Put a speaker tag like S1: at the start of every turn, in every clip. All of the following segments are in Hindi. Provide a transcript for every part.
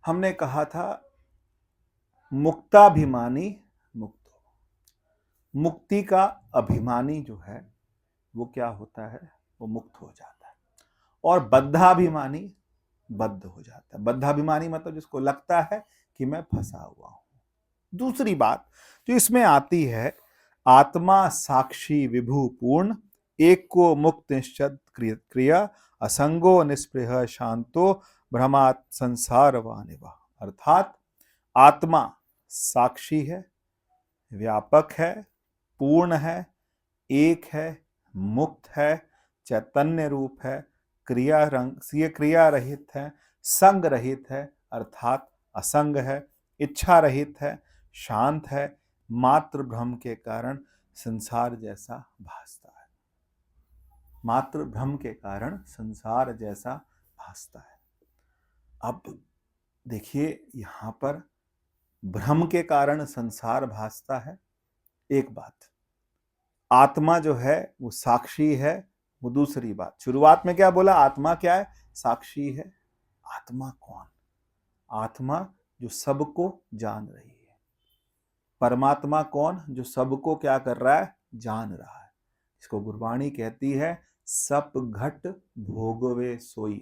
S1: हमने कहा था मुक्ताभिमानी मुक्त हो। मुक्ति का अभिमानी जो है वो क्या होता है, वो मुक्त हो जाता है। और बद्धाभिमानी बद्ध हो जाता है। बद्धाभिमानी मतलब जिसको लगता है कि मैं फंसा हुआ हूं। दूसरी बात जो इसमें आती है, आत्मा साक्षी विभु पूर्ण, एक को मुक्त निश्चल क्रिया, असंगो निस्पृह शांतो भ्रमात् संसार वानिवा। अर्थात आत्मा साक्षी है, व्यापक है, पूर्ण है, एक है, मुक्त है, चैतन्य रूप है, क्रिया रहित है, संग रहित है अर्थात असंग है, इच्छा रहित है, शांत है, मात्र भ्रम के कारण संसार जैसा भासता है। मात्र भ्रम के कारण संसार जैसा भासता है। अब देखिए यहां पर भ्रम के कारण संसार भासता है एक बात, आत्मा जो है वो साक्षी है वो दूसरी बात। शुरुआत में क्या बोला, आत्मा क्या है, साक्षी है। आत्मा कौन, आत्मा जो सबको जान रही है। परमात्मा कौन, जो सबको क्या कर रहा है, जान रहा है। इसको गुरबाणी कहती है, सप घट भोगवे सोई,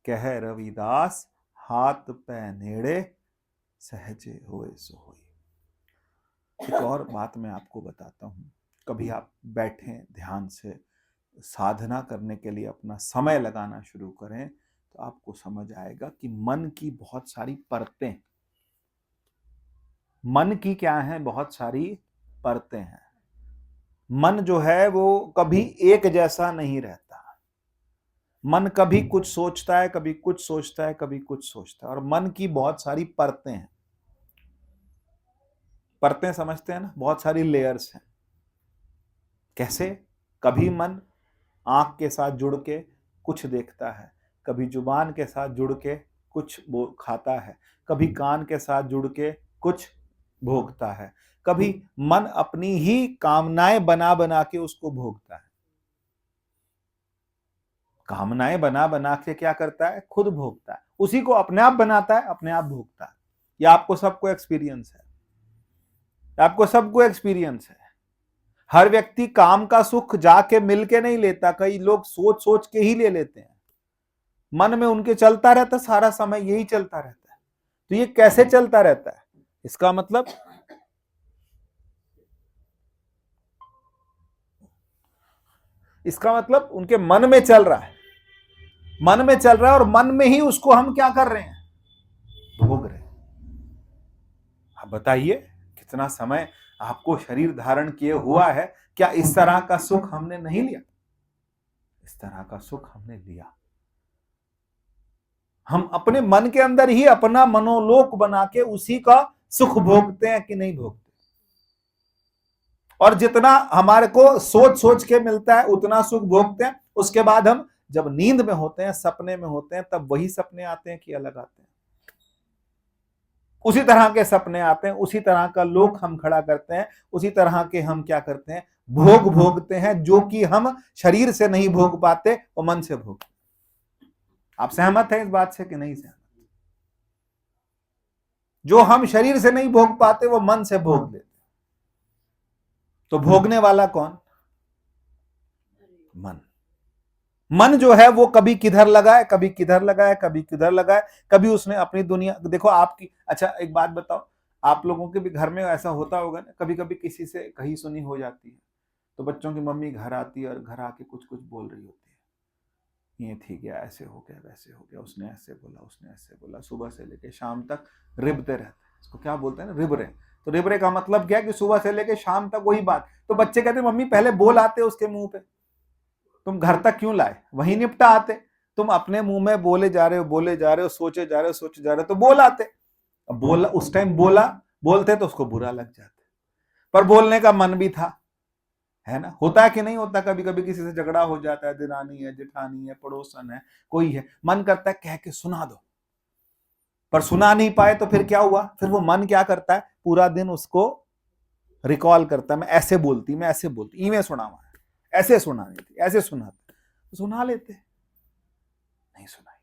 S1: कह रविदास हाथ पै नेड़े, सहजे होए सो होई। एक और बात मैं आपको बताता हूं, कभी आप बैठें ध्यान से साधना करने के लिए अपना समय लगाना शुरू करें तो आपको समझ आएगा कि मन की बहुत सारी परतें, मन की क्या है, बहुत सारी परतें हैं। मन जो है वो कभी एक जैसा नहीं रहता। मन कभी कुछ सोचता है, कभी कुछ सोचता है, कभी कुछ सोचता है। और मन की बहुत सारी परतें हैं। परतें समझते हैं ना, बहुत सारी लेयर्स हैं। कैसे, कभी मन आंख के साथ जुड़ के कुछ देखता है, कभी जुबान के साथ जुड़ के कुछ वो खाता है, कभी कान के साथ जुड़ के कुछ भोगता है, कभी मन अपनी ही कामनाएं बना बना के उसको भोगता है। कामनाएं बना बना के क्या करता है, खुद भोगता है, उसी को अपने आप बनाता है, अपने आप भोगता है। यह आपको सबको एक्सपीरियंस है, आपको सबको एक्सपीरियंस है। हर व्यक्ति काम का सुख जाके मिल के नहीं लेता, कई लोग सोच सोच के ही ले लेते हैं। मन में उनके चलता रहता, सारा समय यही चलता रहता है। तो ये कैसे चलता रहता है, इसका मतलब उनके मन में चल रहा है, मन में चल रहा है और मन में ही उसको हम क्या कर रहे हैं, भोग रहे हैं। आप बताइए कितना समय आपको शरीर धारण किए हुआ है, क्या इस तरह का सुख हमने नहीं लिया? इस तरह का सुख हमने लिया। हम अपने मन के अंदर ही अपना मनोलोक बना के उसी का सुख भोगते हैं कि नहीं भोगते? और जितना हमारे को सोच सोच के मिलता है उतना सुख भोगते हैं। उसके बाद हम जब नींद में होते हैं, सपने में होते हैं, तब वही सपने आते हैं कि अलग आते हैं? उसी तरह के सपने आते हैं, उसी तरह का लोक हम खड़ा करते हैं, उसी तरह के हम क्या करते हैं, भोग भोगते हैं, जो कि हम शरीर से नहीं भोग पाते, वो मन से भोगते। आप सहमत हैं इस बात से कि नहीं सहमत? जो हम शरीर से नहीं भोग पाते वो मन से भोग लेते। तो भोगने वाला कौन, मन। मन जो है वो कभी किधर लगाए, कभी किधर लगाए, कभी किधर लगाए, कभी उसने अपनी दुनिया देखो आपकी। अच्छा एक बात बताओ, आप लोगों के भी घर में ऐसा होता होगा ना, कभी कभी किसी से कही सुनी हो जाती है तो बच्चों की मम्मी घर आती है और घर आके कुछ कुछ बोल रही होती है, ये ठीक है, ऐसे हो गया, वैसे हो गया, उसने ऐसे बोला, उसने ऐसे बोला, सुबह से लेके शाम तक रिबते रहते हैं। इसको क्या बोलते हैं ना, रिबरे। तो रिबरे का मतलब क्या है कि सुबह से लेके शाम तक वही बात। तो बच्चे कहते हैं मम्मी पहले बोल आते उसके मुंह पे, तुम घर तक क्यों लाए, वहीं निपटा आते। तुम अपने मुंह में बोले जा रहे हो, बोले जा रहे हो, सोचे जा रहे हो, सोचे जा रहे हो, तो बोल आते। अब बोला उस टाइम, बोलते तो उसको बुरा लग जाता, पर बोलने का मन भी था, है ना? होता है कि नहीं होता, कभी कभी किसी से झगड़ा हो जाता है, दिरानी है, जेठानी है, पड़ोसन है, कोई है, मन करता है कह के सुना दो, पर सुना नहीं पाए तो फिर क्या हुआ, फिर वो मन क्या करता है, पूरा दिन उसको रिकॉल करता है, मैं ऐसे बोलती, मैं ऐसे बोलती, इवें सुना हुआ है, ऐसे सुनानी थी, ऐसे सुनाते, सुना लेते, नहीं सुनाई।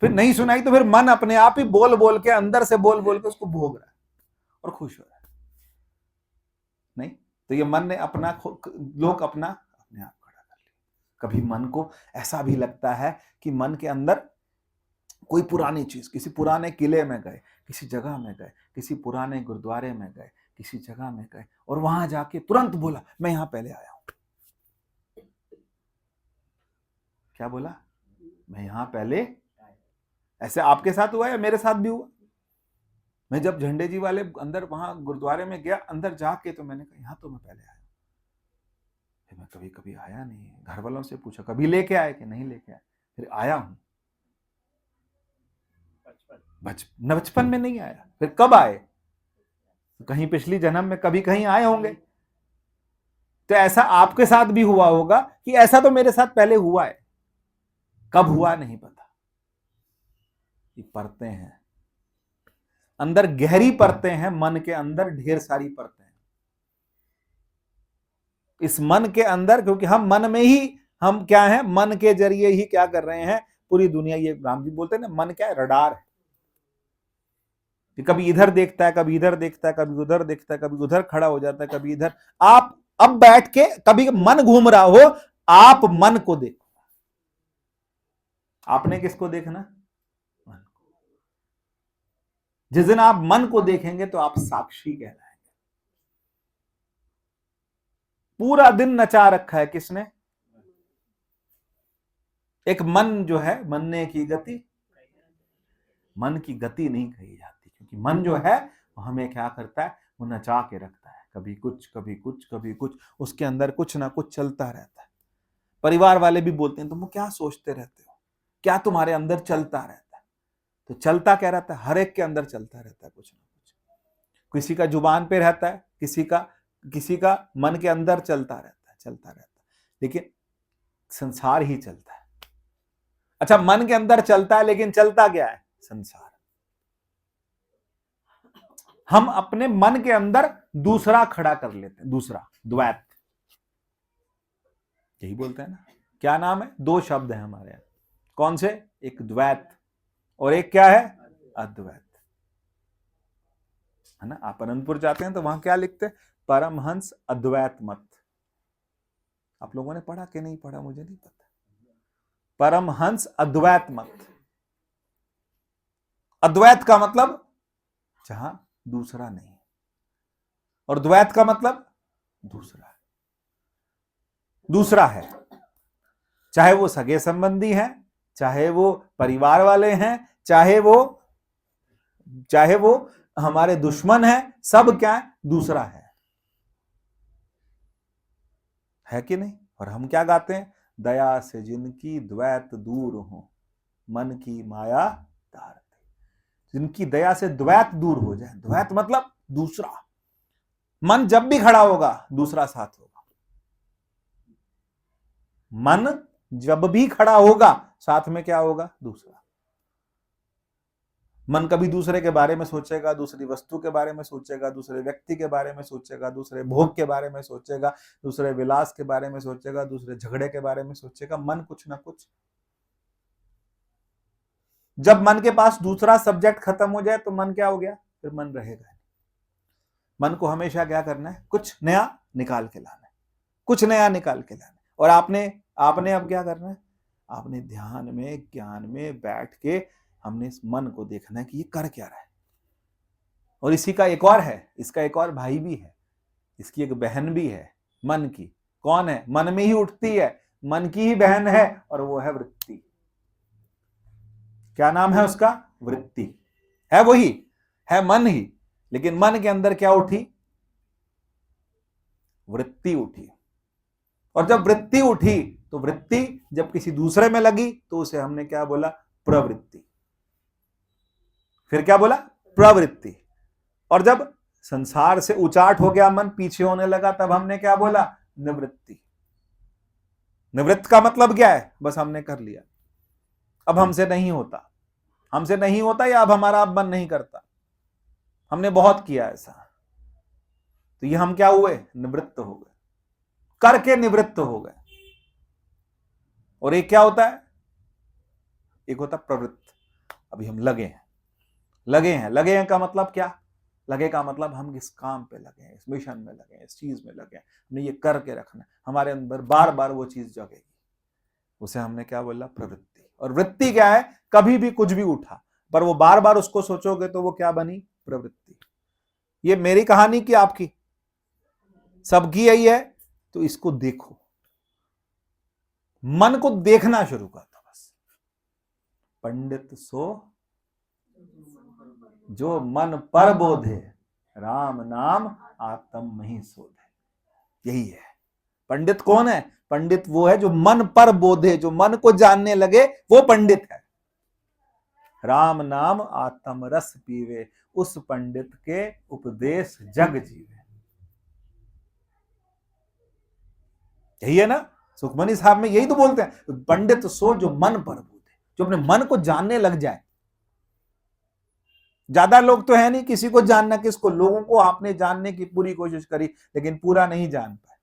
S1: फिर नहीं सुनाई तो फिर मन अपने आप ही बोल बोल के, अंदर से बोल बोल के उसको भोग रहा है और खुश हो रहा है। नहीं तो ये मन ने अपना लोक अपना अपने आप खड़ा कर लिया। कभी मन को ऐसा भी लगता है कि मन के अंदर कोई पुरानी चीज, किसी पुराने किले में गए, किसी जगह में गए, किसी पुराने गुरुद्वारे में गए, किसी जगह में गए और वहां जाके तुरंत बोला मैं यहां पहले आया हूं। क्या बोला? मैं यहां पहले। ऐसे आपके साथ हुआ या मेरे साथ भी हुआ? मैं जब झंडे जी वाले अंदर वहां गुरुद्वारे में गया, अंदर जाके तो मैंने कहा यहां तो मैं पहले आया। फिर मैं कभी कभी आया नहीं, घर वालों से पूछा कभी लेके आए कि नहीं लेके आए, फिर आया हूं। बचपन में नहीं आया, फिर कब आए? कहीं पिछली जन्म में कभी कहीं आए होंगे। तो ऐसा आपके साथ भी हुआ होगा कि ऐसा तो मेरे साथ पहले हुआ है, कब हुआ नहीं पता। ये परतें हैं, अंदर गहरी परतें हैं, मन के अंदर ढेर सारी परतें हैं। इस मन के अंदर, क्योंकि हम मन में ही, हम क्या है, मन के जरिए ही क्या कर रहे हैं, पूरी दुनिया, ये राम जी बोलते हैं ना, मन क्या है, रडार है। कभी इधर देखता है, कभी इधर देखता है, कभी उधर देखता है, कभी उधर खड़ा हो जाता है, कभी इधर। आप अब बैठ के, कभी मन घूम रहा हो, आप मन को देखो। आपने किसको देखना? मन को। जिस दिन आप मन को देखेंगे तो आप साक्षी कहलाएंगे। पूरा दिन नचा रखा है किसने? एक मन जो है, मनने की गति, मन की गति नहीं कही जाती, क्योंकि मन जो है वो हमें क्या करता है, वो नचा के रखता है। कभी कुछ, कभी कुछ, कभी कुछ, उसके अंदर कुछ ना कुछ चलता रहता है। परिवार वाले भी बोलते हैं तुम क्या सोचते रहते हो, क्या तुम्हारे अंदर चलता रहता है? तो चलता क्या रहता है? हर एक के अंदर चलता रहता है कुछ ना कुछ। किसी का जुबान पे रहता है, किसी का मन के अंदर चलता रहता है, चलता रहता है, लेकिन संसार ही चलता है। अच्छा, मन के अंदर चलता है, लेकिन चलता क्या है? संसार। हम अपने मन के अंदर दूसरा खड़ा कर लेते हैं, दूसरा, द्वैत, यही बोलते हैं ना। क्या नाम है? दो शब्द है हमारे यहां। कौन से? एक द्वैत और एक क्या है? अद्वैत, है ना। आप अनंतपुर जाते हैं तो वहां क्या लिखते हैं? परमहंस अद्वैत मत। आप लोगों ने पढ़ा कि नहीं पढ़ा मुझे नहीं पता। परमहंस अद्वैत मत। अद्वैत का मतलब जहां दूसरा नहीं, और द्वैत का मतलब दूसरा है। दूसरा है, चाहे वो सगे संबंधी हैं, चाहे वो परिवार वाले हैं, चाहे वो हमारे दुश्मन हैं, सब क्या है? दूसरा है कि नहीं? और हम क्या गाते हैं? दया से जिनकी द्वैत दूर हो, मन की माया तारते। जिनकी दया से द्वैत दूर हो जाए, द्वैत मतलब दूसरा। मन जब भी खड़ा होगा दूसरा साथ होगा। मन जब भी खड़ा होगा साथ में क्या होगा? दूसरा। मन कभी दूसरे के बारे में सोचेगा, दूसरी वस्तु के बारे में सोचेगा, दूसरे व्यक्ति के बारे में सोचेगा, दूसरे भोग के बारे में सोचेगा, दूसरे विलास के बारे में सोचेगा, दूसरे झगड़े के बारे में सोचेगा। मन कुछ ना कुछ। जब मन के पास दूसरा सब्जेक्ट खत्म हो जाए तो मन क्या हो गया? फिर मन रहेगा। मन को हमेशा क्या करना है? कुछ नया निकाल के लाना है, कुछ नया निकाल के लाना है। और आपने अब क्या करना है? आपने ध्यान में, ज्ञान में बैठ के हमने इस मन को देखना है कि ये कर क्या रहा है। और इसी का एक और है, इसका एक और भाई भी है, इसकी एक बहन भी है मन की। कौन है? मन में ही उठती है, मन की ही बहन है, और वो है वृत्ति। क्या नाम है उसका? वृत्ति। है वही, है मन ही, लेकिन मन के अंदर क्या उठी? वृत्ति उठी। और जब वृत्ति उठी तो वृत्ति जब किसी दूसरे में लगी तो उसे हमने क्या बोला? प्रवृत्ति। फिर क्या बोला? प्रवृत्ति। और जब संसार से उचाट हो गया, मन पीछे होने लगा, तब हमने क्या बोला? निवृत्ति। निवृत्त का मतलब क्या है? बस हमने कर लिया, अब हमसे नहीं होता, हमसे नहीं होता, या अब हमारा अब मन नहीं करता, हमने बहुत किया ऐसा, तो ये हम क्या हुए? निवृत्त हो गए, करके निवृत्त हो गए। और एक क्या होता है? एक होता प्रवृत्त। अभी हम लगे हैं का मतलब क्या? लगे का मतलब हम इस काम पे लगे हैं, इस मिशन में लगे हैं, इस चीज में लगे हैं, हमने ये करके रखना है, हमारे अंदर बार बार वो चीज जगेगी, उसे हमने क्या बोला? प्रवृत्ति। और वृत्ति क्या है? कभी भी कुछ भी उठा पर वो बार बार उसको सोचोगे तो वो क्या बनी? प्रवृत्ति। ये मेरी कहानी की आपकी सबकी यही है, तो इसको देखो, मन को देखना शुरू कर दो बस। पंडित सो जो मन पर बोधे, राम नाम आत्म ही शोधे। यही है पंडित। कौन है पंडित? वो है जो मन पर बोधे, जो मन को जानने लगे, वो पंडित है। राम नाम आत्म रस पीवे, उस पंडित के उपदेश जग जीवे। यही है ना, सुखमनी साहब में यही तो बोलते हैं, पंडित सो जो मन पर बोधे, जो अपने मन को जानने लग जाए। ज्यादा लोग तो है नहीं किसी को जानना, किसको? लोगों को आपने जानने की पूरी कोशिश करी लेकिन पूरा नहीं जान पाए,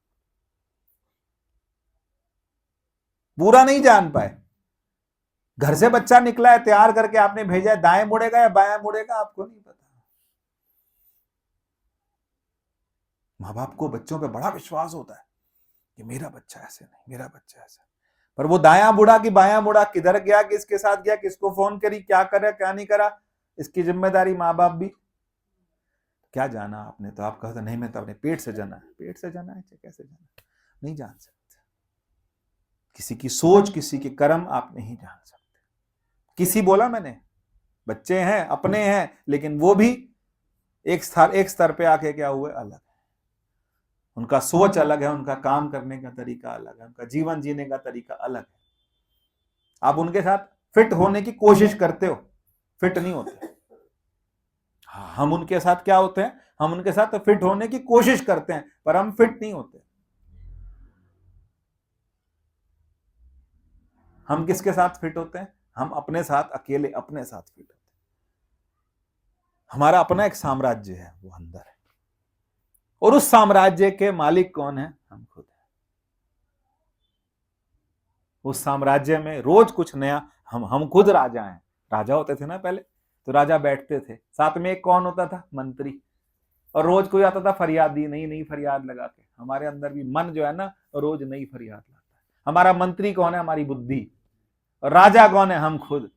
S1: पूरा नहीं जान पाए। घर से बच्चा निकला है, तैयार करके आपने भेजा है, दाएं मुड़ेगा या बाएं मुड़ेगा आपको नहीं पता। माँ बाप को बच्चों पे बड़ा विश्वास होता है कि मेरा बच्चा ऐसे नहीं, मेरा बच्चा ऐसे, पर वो दाया मुड़ा कि बाया मुड़ा, किधर गया, किसके साथ गया, किसको फोन करी, क्या करा क्या नहीं करा, इसकी जिम्मेदारी माँ बाप भी। क्या जाना आपने? तो आप कहते नहीं मैं तो अपने पेट से जाना है। पेट से जाना है? कैसे जाना? नहीं जान सकते। किसी की सोच, किसी के कर्म आप नहीं जान सकते। किसी बोला मैंने, बच्चे हैं, अपने हैं, लेकिन वो भी एक स्तर पे आके क्या हुए? अलग है। उनका सोच अलग है, उनका काम करने का तरीका अलग है, उनका जीवन जीने का तरीका अलग है। आप उनके साथ फिट होने की कोशिश करते हो, फिट नहीं होते। हाँ, हम उनके साथ क्या होते हैं? हम उनके साथ फिट होने की कोशिश करते हैं पर हम फिट नहीं होते। हम किसके साथ फिट होते हैं? हम अपने साथ, अकेले अपने साथ फिट होते हैं। हमारा अपना एक साम्राज्य है, वो अंदर है, और उस साम्राज्य के मालिक कौन है? हम खुद हैं। उस साम्राज्य में रोज कुछ नया, हम खुद राजा हैं। राजा होते थे ना पहले, तो राजा बैठते थे, साथ में एक कौन होता था? मंत्री। और रोज कोई आता था फरियादी, नई नई फरियाद लगा के। हमारे अंदर भी मन जो है ना, रोज नई फरियाद लाता है। हमारा मंत्री कौन है? हमारी बुद्धि। और राजा कौन है? हम खुद।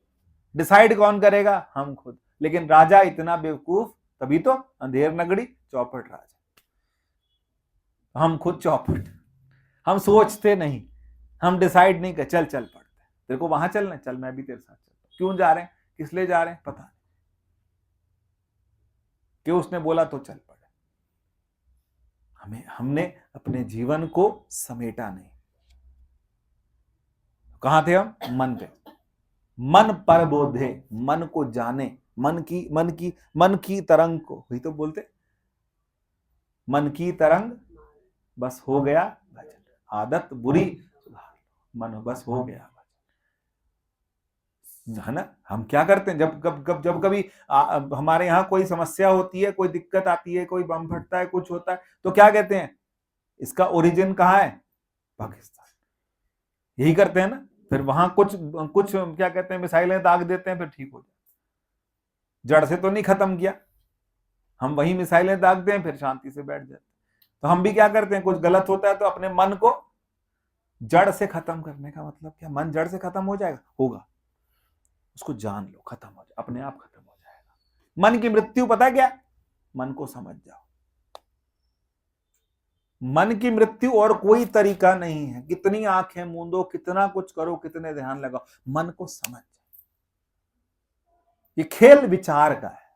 S1: डिसाइड कौन करेगा? हम खुद। लेकिन राजा इतना बेवकूफ, तभी तो अंधेर नगरी चौपट राजा। हम खुद चौपट, हम सोचते नहीं, हम डिसाइड नहीं कर, चल चल पड़ते, तेरे को वहां चलना, चल मैं भी तेरे साथ चलता। क्यों जा रहे हैं? किस लिए जा रहे हैं? पता नहीं, क्यों उसने बोला तो चल पड़े। हमने अपने जीवन को समेटा नहीं। कहां थे हम? मन पे। मन पर बोधे, मन को जाने, मन की तरंग को, वही तो बोलते, मन की तरंग बस हो गया भजन, आदत बुरी मन बस हो गया भजन। है ना? हम क्या करते हैं जब कभी हमारे यहाँ कोई समस्या होती है, कोई दिक्कत आती है, कोई बम फटता है, कुछ होता है, तो क्या कहते हैं? इसका ओरिजिन कहाँ है? पाकिस्तान। यही करते हैं ना। फिर वहां कुछ कुछ क्या कहते हैं, मिसाइलें दाग देते हैं, फिर ठीक हो जाए। जड़ से तो नहीं खत्म किया, हम वही मिसाइलें दागते हैं, फिर शांति से बैठ जाते। तो हम भी क्या करते हैं, कुछ गलत होता है तो अपने मन को जड़ से खत्म करने का मतलब क्या? मन जड़ से खत्म हो जाएगा? होगा, उसको जान लो, खत्म हो जाए, अपने आप खत्म हो जाएगा। मन की मृत्यु पता है क्या? मन को समझ जाओ। मन की मृत्यु और कोई तरीका नहीं है। कितनी आंखें मूंदो, कितना कुछ करो, कितने ध्यान लगाओ, मन को समझ जाओ। ये खेल विचार का है,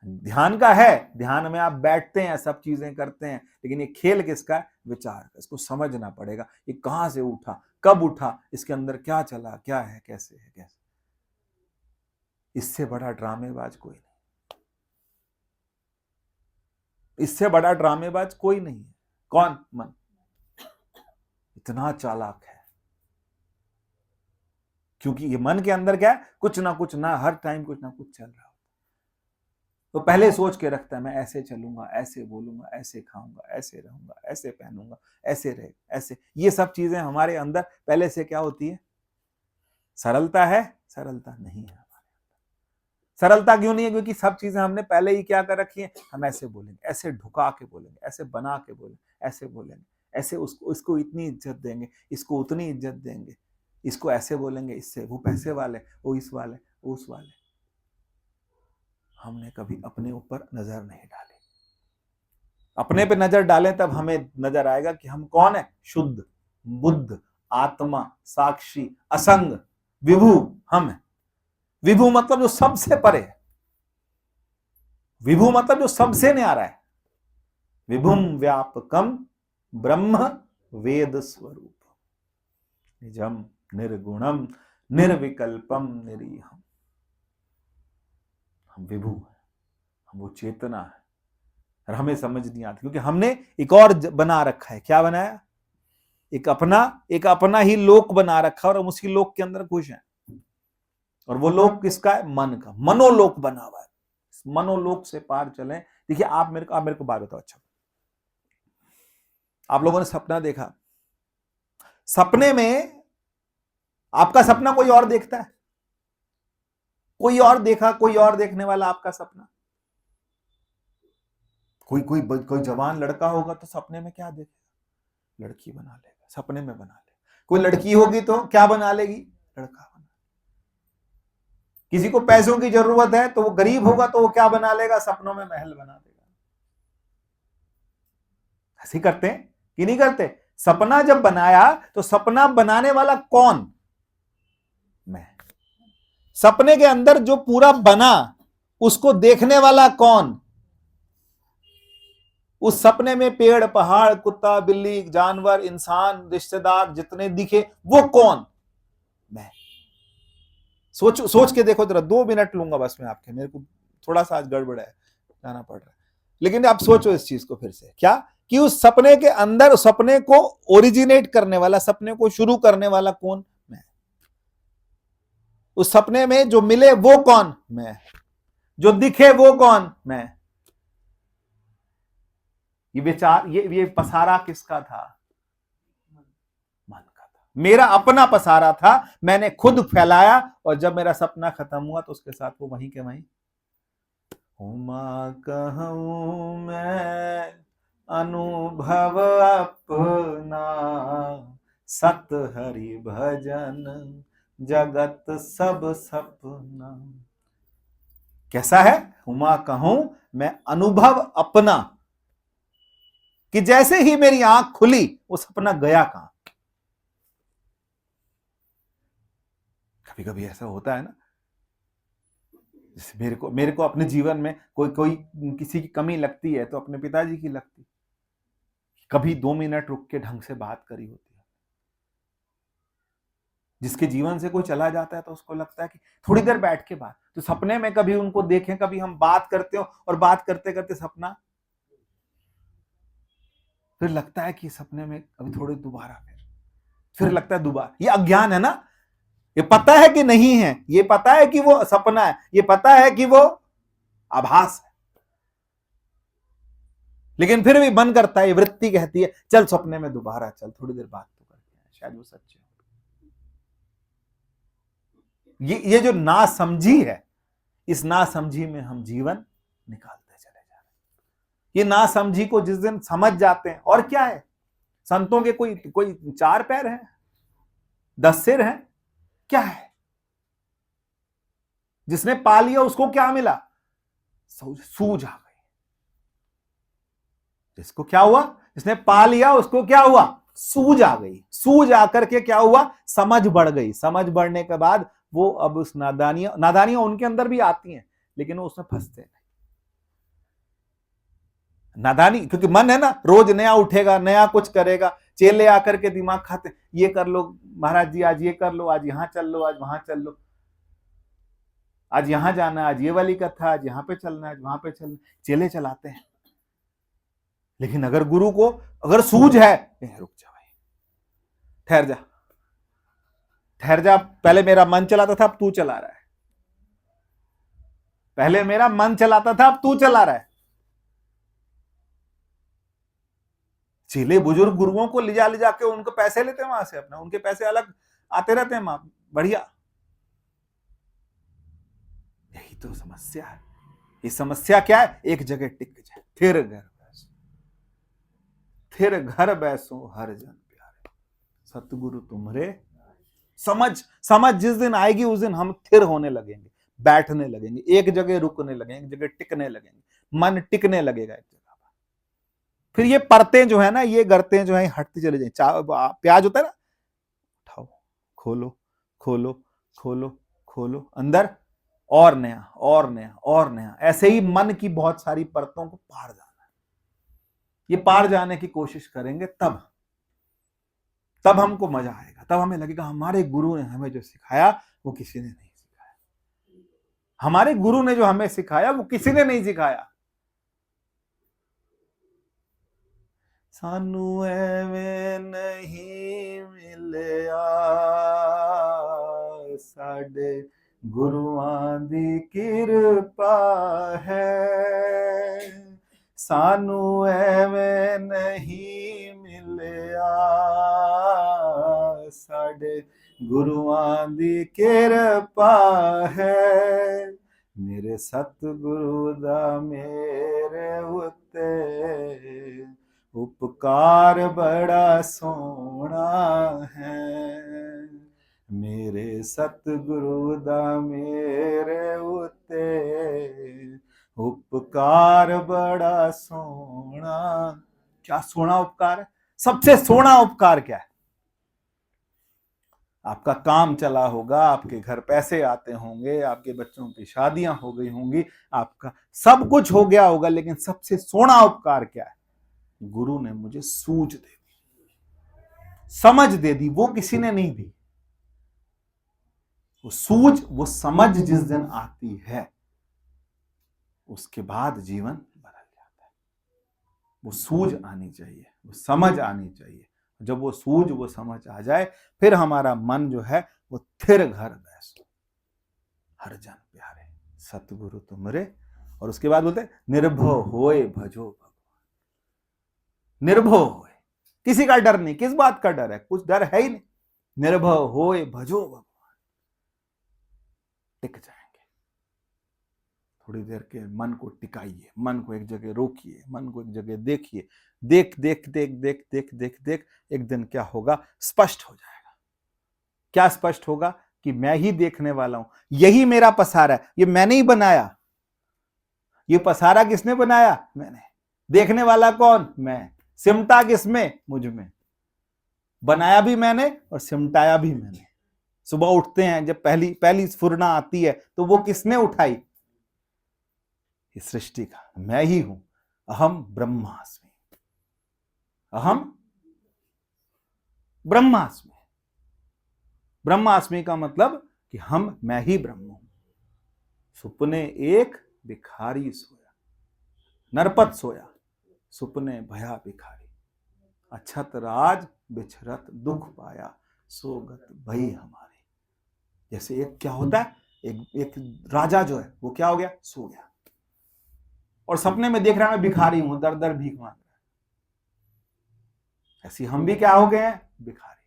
S1: ध्यान का है। ध्यान में आप बैठते हैं, सब चीजें करते हैं, लेकिन ये खेल किसका है? विचार का। इसको समझना पड़ेगा, ये कहां से उठा, कब उठा, इसके अंदर क्या चला, क्या है, कैसे है, कैसे। इससे बड़ा ड्रामेबाज कोई नहीं, इससे बड़ा ड्रामेबाज कोई नहीं है। कौन? मन। इतना चालाक है, क्योंकि ये मन के अंदर क्या है? कुछ ना कुछ, ना हर टाइम कुछ ना कुछ चल रहा है। तो पहले सोच के रखता है, मैं ऐसे चलूंगा, ऐसे बोलूंगा, ऐसे खाऊंगा, ऐसे रहूंगा, ऐसे पहनूंगा, ऐसे रहे, ऐसे। ये सब चीजें हमारे अंदर पहले से क्या होती है? सरलता है? सरलता नहीं है। सरलता क्यों नहीं है? क्योंकि सब चीजें हमने पहले ही क्या कर रखी है, हम ऐसे बोलेंगे, ऐसे ढुका के बोलेंगे, ऐसे बना के बोलेंगे, ऐसे बोलेंगे, ऐसे उसको इसको इतनी इज्जत देंगे, इसको उतनी इज्जत देंगे, इसको ऐसे बोलेंगे, इससे वो पैसे वाले, वो इस वाले, वो उस वाले। हमने कभी अपने ऊपर नजर नहीं डाली। अपने पे नजर डालें तब हमें नजर आएगा कि हम कौन है। शुद्ध, बुद्ध, आत्मा, साक्षी, असंग, विभू हम है। विभू मतलब जो सबसे परे है। विभू मतलब जो सबसे न्यारा है। विभुम व्यापकम ब्रह्म वेद स्वरूप निजम निर्गुणम निर्विकल्पम निरीहम। हम विभू है, हम वो चेतना है, और हमें समझ नहीं आती क्योंकि हमने एक और बना रखा है। क्या बनाया? एक अपना ही लोक बना रखा और हम उसी लोक के अंदर खुश हैं। और वो लोक किसका है? मन का। मनोलोक बना हुआ है। मनोलोक से पार चले। देखिए आप मेरे को बात बताओ। अच्छा, आप लोगों ने सपना देखा, सपने में आपका सपना कोई और देखता है, कोई और देखा, कोई और देखने वाला आपका सपना। कोई जवान लड़का होगा तो सपने में क्या देखेगा? लड़की बना लेगा, सपने में बना लेगा। कोई लड़की होगी तो क्या बना लेगी? लड़का बना। किसी को पैसों की जरूरत है तो वो गरीब होगा तो वो क्या बना लेगा? सपनों में महल बना देगा। ऐसे करते हैं कि नहीं करते? सपना जब बनाया तो सपना बनाने वाला कौन? मैं। सपने के अंदर जो पूरा बना उसको देखने वाला कौन? उस सपने में पेड़, पहाड़, कुत्ता, बिल्ली, जानवर, इंसान, रिश्तेदार जितने दिखे वो कौन? मैं। सोच के देखो जरा, 2 मिनट लूंगा बस मैं आपके, मेरे को थोड़ा सा आज गड़बड़ है, जाना पड़ रहा है, लेकिन आप सोचो इस चीज को फिर से। क्या कि उस सपने के अंदर, सपने को ओरिजिनेट करने वाला, सपने को शुरू करने वाला कौन? मैं। उस सपने में जो मिले वो कौन? मैं। जो दिखे वो कौन? मैं। ये विचार, ये पसारा किसका था? मन का था। मेरा अपना पसारा था, मैंने खुद फैलाया, और जब मेरा सपना खत्म हुआ तो उसके साथ वो वहीं के वहीं। उमा कहूं मैं अनुभव अपना, सत हरि भजन जगत सब सपना। कैसा है? उमा कहूं मैं अनुभव अपना, कि जैसे ही मेरी आंख खुली वो सपना गया कहां। कभी कभी ऐसा होता है ना, जैसे मेरे को अपने जीवन में कोई किसी की कमी लगती है तो अपने पिताजी की लगती। कभी 2 मिनट रुक के ढंग से बात करी होती है। जिसके जीवन से कोई चला जाता है तो उसको लगता है कि थोड़ी देर बैठ के बात, तो सपने में कभी उनको देखें, कभी हम बात करते हो और बात करते करते सपना, फिर लगता है कि सपने में अभी थोड़ी दोबारा, फिर लगता है दोबारा। ये अज्ञान है ना। ये पता है कि नहीं है, ये पता है कि वो सपना है, ये पता है कि वो आभास है, लेकिन फिर भी मन करता है, वृत्ति कहती है चल सपने में दोबारा चल, थोड़ी देर बात तो करते हैं, शायद वो सच है। ये जो नासमझी है, इस नासमझी में हम जीवन निकालते चले जा रहे हैं। ये नासमझी को जिस दिन समझ जाते हैं, और क्या है, संतों के कोई 4 पैर हैं, 10 सिर हैं, क्या है? जिसने पा लिया उसको क्या मिला? सूझ आ गई। जिसको क्या हुआ? जिसने पा लिया उसको क्या हुआ? सूझ आ गई। सूझ आकर के क्या हुआ? समझ बढ़ गई। समझ बढ़ने के बाद वो अब उस नादानियां उनके अंदर भी आती हैं, लेकिन वो उसमें फंसते नहीं। नादानी, क्योंकि मन है ना, रोज नया उठेगा, नया कुछ करेगा। चेले आकर के दिमाग खाते, ये कर लो महाराज जी, आज ये कर लो, आज यहां चल लो, आज वहां चल लो, आज यहां जाना, आज ये वाली कथा, आज यहां पे चलना, आज वहां पे चलना। चेले चलाते हैं, लेकिन अगर गुरु को अगर सूझ है, रुक जा भाई, ठहर जा, ठहर जा, पहले मेरा मन चलाता था, अब तू चला रहा है। पहले मेरा मन चलाता था, अब तू चला रहा है। चेले बुजुर्ग गुरुओं को ले जाके उनको पैसे लेते हैं वहां से अपना, उनके पैसे अलग आते रहते हैं, बढ़िया। तो समस्या है। ये समस्या क्या है? एक जगह टिक जाए, फिर घर बैसो, फिर घर बैसो हर जन प्यारे, सतगुरु तुम्हारे। समझ जिस दिन आएगी उस दिन हम स्थिर होने लगेंगे, बैठने लगेंगे, एक जगह रुकने लगेंगे, एक जगह टिकने लगेंगे, मन टिकने लगेगा एक जगह पर। फिर ये परतें जो है ना, ये गर्तें जो है हटती चले जाए। प्याज होता है ना, उठाओ, खोलो खोलो खोलो खोलो, अंदर और नया और नया और नया। ऐसे ही मन की बहुत सारी परतों को पार जाना है। ये पार जाने की कोशिश करेंगे तब हमको मजा आएगा, तब हमें लगेगा हमारे गुरु ने हमें जो सिखाया वो किसी ने नहीं सिखाया। हमारे गुरु ने जो हमें सिखाया वो किसी ने नहीं सिखाया। सानू एवें नहीं मिलिया साडे गुरुआं दी किरपा है, सानू एवें नहीं मिलिया साडे गुरुआं दी किरपा है, मेरे सतगुरु दा मेरे उत्ते उपकार बड़ा सोना है, मेरे सतगुरु दा मेरे उत्ते उपकार बड़ा सोना। क्या सोना उपकार है? सबसे सोना उपकार क्या है? आपका काम चला होगा, आपके घर पैसे आते होंगे, आपके बच्चों की शादियां हो गई होंगी, आपका सब कुछ हो गया होगा, लेकिन सबसे सोना उपकार क्या है? गुरु ने मुझे सूझ दे दी, समझ दे दी, वो किसी ने नहीं दी। वो सूझ, वो समझ जिस दिन आती है उसके बाद जीवन बदल जाता है। वो सूझ आनी चाहिए, वो समझ आनी चाहिए। जब वो सूझ, वो समझ आ जाए, फिर हमारा मन जो है वो थिर घर बैसो हर जन प्यारे, सतगुरु तुमरे। और उसके बाद बोलते निर्भय होए भजो भगवान। निर्भय होए, किसी का डर नहीं। किस बात का डर है? कुछ डर है ही नहीं। निर्भय होए भजो भगवान, टिक जाएंगे। थोड़ी देर के मन को टिकाइए, मन को एक जगह रोकिए, मन को एक जगह देखिए। देख देख देख देख देख देख देख, एक दिन क्या होगा? स्पष्ट हो जाएगा। क्या स्पष्ट होगा? कि मैं ही देखने वाला हूं, यही मेरा पसारा है, ये मैंने ही बनाया। ये पसारा किसने बनाया? मैंने। देखने वाला कौन? मैं। सिमटा किसमें? मुझ में। बनाया भी मैंने और सिमटाया भी मैंने। सुबह उठते हैं, जब पहली स्फुरना आती है तो वो किसने उठाई? इस सृष्टि का मैं ही हूं। अहम ब्रह्मास्मि, अहम ब्रह्मास्मि। ब्रह्मास्मि का मतलब कि मैं ही ब्रह्म हूं। सुपने एक भिखारी सोया, नरपत सोया, सुपने भया भिखारी, अछत राज बिछरत दुख पाया, सोगत भई हमारी। जैसे एक क्या होता है, एक राजा जो है वो क्या हो गया? सो गया और सपने में देख रहा है मैं भिखारी हूं, दर दर भीख मांग रहा है। ऐसी हम भी क्या हो गए हैं? भिखारी।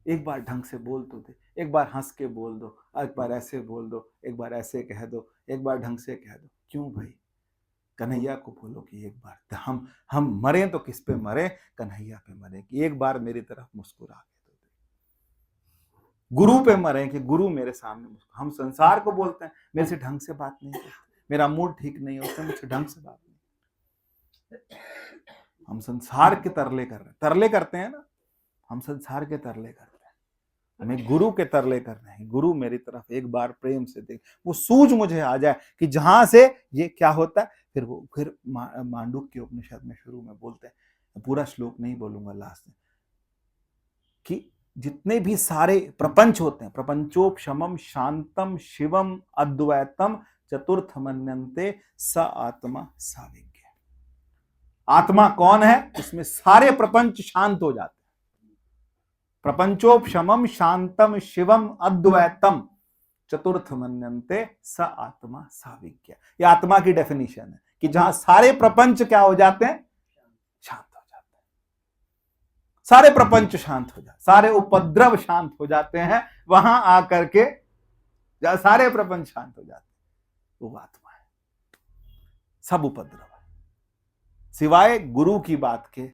S1: एक बार ढंग से बोल तो दे, एक बार हंस के बोल दो, एक बार ऐसे बोल दो, एक बार ऐसे कह दो, एक बार ढंग से कह दो। क्यों भाई? कन्हैया को बोलो कि एक बार हम मरे तो किस पे मरे? कन्हैया पे मरे, कि एक बार मेरी तरफ मुस्कुरा के दो। गुरु पे मरे कि गुरु मेरे सामने मुस्कुरा। हम संसार को बोलते हैं मेरे से ढंग से बात नहीं करते, मेरा मूड ठीक नहीं होता, मुझसे ढंग से बात नहीं। हम संसार के तरले कर रहे हैं, तरले करते हैं ना, हम संसार के तरले करते हैं। हमें गुरु के तरले करने हैं। गुरु मेरी तरफ एक बार प्रेम से देख, वो सूझ मुझे आ जाए कि जहां से ये क्या होता है। फिर मांडुक्य उपनिषद में शुरू में बोलते हैं, पूरा श्लोक नहीं बोलूंगा, लास्ट में, कि जितने भी सारे प्रपंच होते हैं, प्रपंचोपशमम शांतम शिवम अद्वैतम चतुर्थ मन्यन्ते स आत्मा साविज्ञ। आत्मा कौन है? इसमें सारे प्रपंच शांत हो जाते हैं। प्रपंचोपशमम शांतम शिवम अद्वैतम चतुर्थ मन्यन्ते स आत्मा साविज्ञ। ये आत्मा की डेफिनेशन है कि जहां सारे प्रपंच क्या हो जाते हैं? शांत हो जाते हैं। सारे प्रपंच शांत हो जाते, सारे उपद्रव शांत हो जाते हैं। वहां आकर के जहां सारे प्रपंच शांत हो जाते, वो आत्मा है। सब उपद्रव है, सिवाय गुरु की बात के